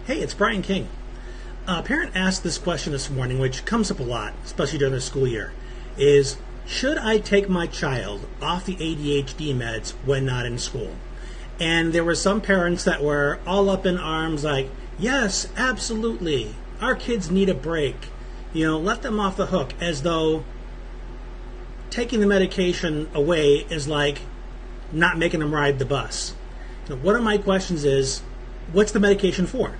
Hey, it's Brian King. A parent asked this question this morning, which comes up a lot, especially during the school year, is should I take my child off the ADHD meds when not in school? And there were some parents that were all up in arms like, yes, absolutely. Our kids need a break. Let them off the hook, as though taking the medication away is like not making them ride the bus. One of my questions is, what's the medication for?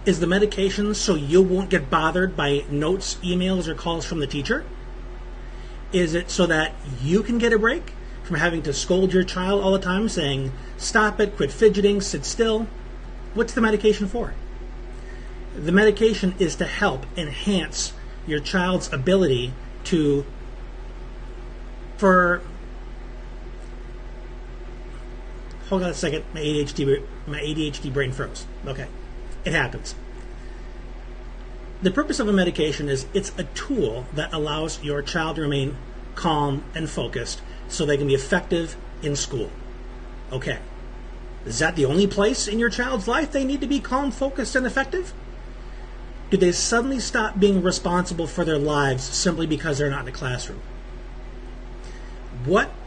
Is the medication so you won't get bothered by notes, emails, or calls from the teacher? Is it so that you can get a break from having to scold your child all the time saying, stop it, quit fidgeting, sit still? What's the medication for? The medication is to help enhance your child's ability hold on a second, my ADHD brain froze. Okay, it happens. The purpose of a medication is it's a tool that allows your child to remain calm and focused so they can be effective in school. Okay, is that the only place in your child's life they need to be calm, focused, and effective? Do they suddenly stop being responsible for their lives simply because they're not in a classroom?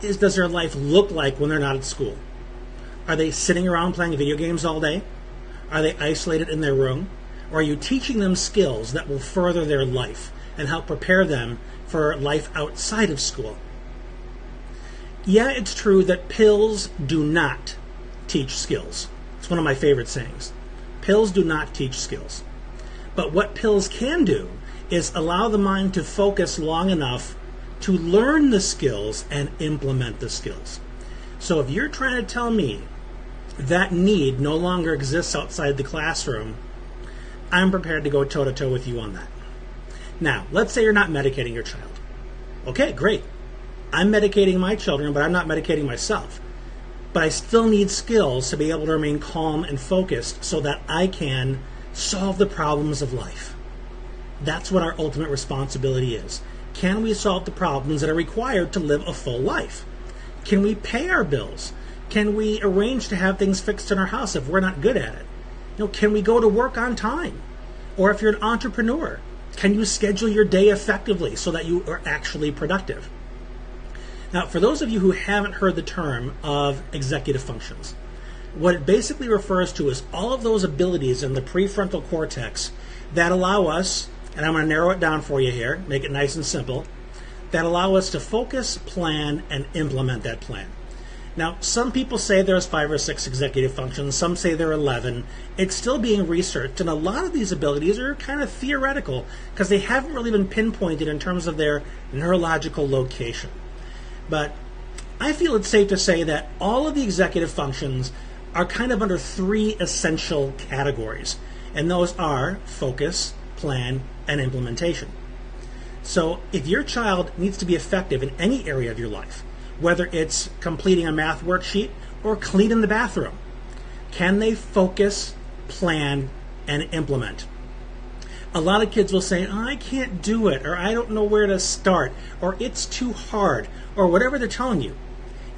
Does their life look like when they're not at school? Are they sitting around playing video games all day? Are they isolated in their room? Or are you teaching them skills that will further their life and help prepare them for life outside of school? Yeah, it's true that pills do not teach skills. It's one of my favorite sayings. Pills do not teach skills. But what pills can do is allow the mind to focus long enough to learn the skills and implement the skills. So if you're trying to tell me that need no longer exists outside the classroom, I'm prepared to go toe-to-toe with you on that. Now, let's say you're not medicating your child. Okay, great. I'm medicating my children, but I'm not medicating myself. But I still need skills to be able to remain calm and focused so that I can solve the problems of life. That's what our ultimate responsibility is. Can we solve the problems that are required to live a full life? Can we pay our bills? Can we arrange to have things fixed in our house if we're not good at it? Can we go to work on time? Or if you're an entrepreneur, can you schedule your day effectively so that you are actually productive? Now, for those of you who haven't heard the term of executive functions, what it basically refers to is all of those abilities in the prefrontal cortex that allow us, and I'm going to narrow it down for you here, make it nice and simple, that allow us to focus, plan, and implement that plan. Now, some people say there's 5 or 6 executive functions. Some say there are 11. It's still being researched, and a lot of these abilities are kind of theoretical because they haven't really been pinpointed in terms of their neurological location. But I feel it's safe to say that all of the executive functions are kind of under 3 essential categories, and those are focus, plan, and implementation. So if your child needs to be effective in any area of your life, whether it's completing a math worksheet or cleaning the bathroom, can they focus, plan, and implement? A lot of kids will say, I can't do it, or I don't know where to start, or it's too hard, or whatever they're telling you.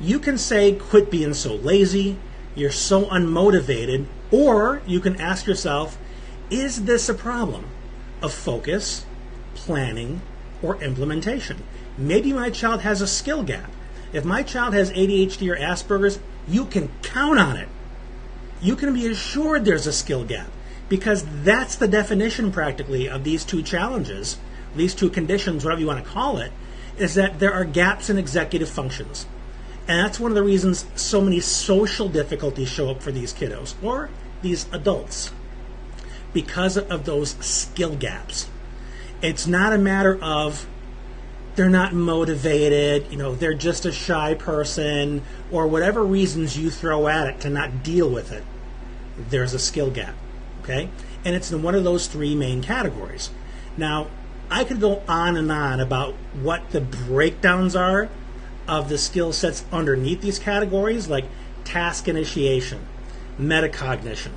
You can say, quit being so lazy, you're so unmotivated, or you can ask yourself, is this a problem of focus, planning, or implementation? Maybe my child has a skill gap. If my child has ADHD or Asperger's, you can count on it. You can be assured there's a skill gap because that's the definition practically of these 2 challenges, these 2 conditions, whatever you want to call it, is that there are gaps in executive functions. And that's one of the reasons so many social difficulties show up for these kiddos or these adults, because of those skill gaps. It's not a matter of they're not motivated, they're just a shy person, or whatever reasons you throw at it to not deal with it. There's a skill gap, okay? And it's in one of those 3 main categories. Now, I could go on and on about what the breakdowns are of the skill sets underneath these categories, like task initiation, metacognition,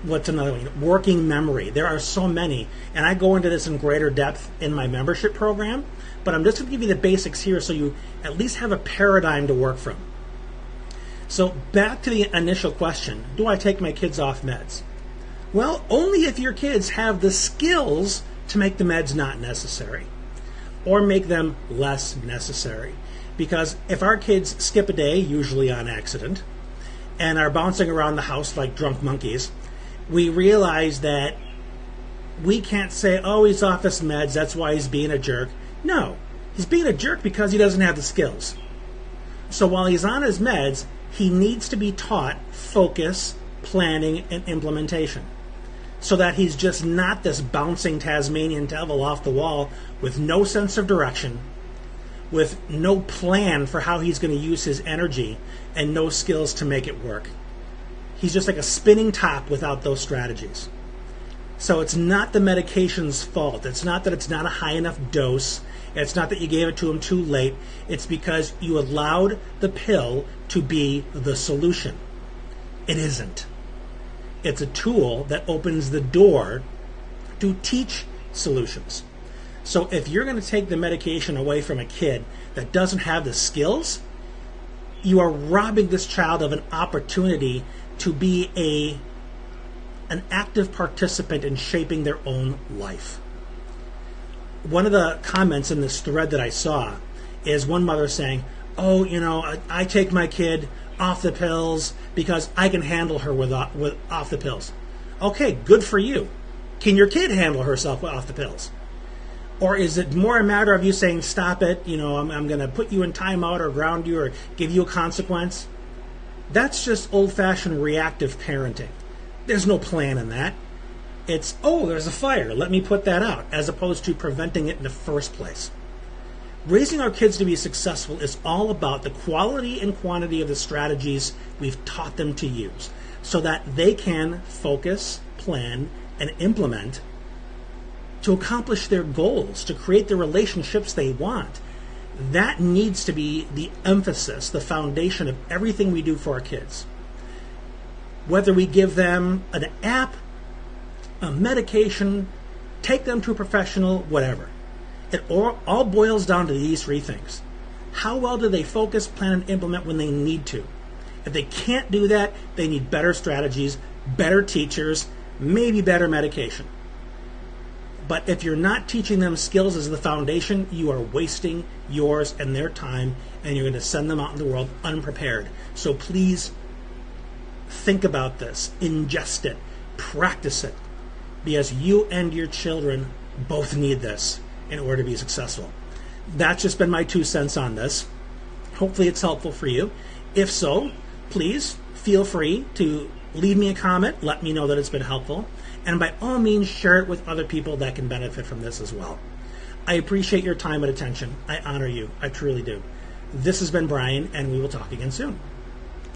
what's another one? Working memory. There are so many, and I go into this in greater depth in my membership program, but I'm just going to give you the basics here so you at least have a paradigm to work from. So back to the initial question, do I take my kids off meds? Well, only if your kids have the skills to make the meds not necessary or make them less necessary. Because if our kids skip a day, usually on accident, and are bouncing around the house like drunk monkeys, we realize that we can't say, oh, he's off his meds, that's why he's being a jerk. No, he's being a jerk because he doesn't have the skills. So while he's on his meds, he needs to be taught focus, planning, and implementation, so that he's just not this bouncing Tasmanian devil off the wall with no sense of direction, with no plan for how he's going to use his energy, and no skills to make it work. He's just like a spinning top without those strategies. So it's not the medication's fault. It's not that it's not a high enough dose. It's not that you gave it to him too late. It's because you allowed the pill to be the solution. It isn't. It's a tool that opens the door to teach solutions. So if you're going to take the medication away from a kid that doesn't have the skills, you are robbing this child of an opportunity to be an active participant in shaping their own life. One of the comments in this thread that I saw is one mother saying, oh, I take my kid off the pills because I can handle her with off the pills. Okay, good for you. Can your kid handle herself off the pills? Or is it more a matter of you saying, stop it, I'm going to put you in timeout or ground you or give you a consequence? That's just old-fashioned reactive parenting. There's no plan in that. It's, oh, there's a fire, let me put that out, as opposed to preventing it in the first place. Raising our kids to be successful is all about the quality and quantity of the strategies we've taught them to use so that they can focus, plan, and implement to accomplish their goals, to create the relationships they want. That needs to be the emphasis, the foundation of everything we do for our kids. Whether we give them an app, a medication, take them to a professional, whatever. It all boils down to these three things. How well do they focus, plan, and implement when they need to? If they can't do that, they need better strategies, better teachers, maybe better medication. But if you're not teaching them skills as the foundation, you are wasting yours and their time, and you're going to send them out in the world unprepared. So please think about this, ingest it, practice it, because you and your children both need this in order to be successful. That's just been my 2 cents on this. Hopefully it's helpful for you. If so, please feel free to leave me a comment, let me know that it's been helpful, and by all means share it with other people that can benefit from this as well. I appreciate your time and attention. I honor you. I truly do. This has been Brian, and we will talk again soon.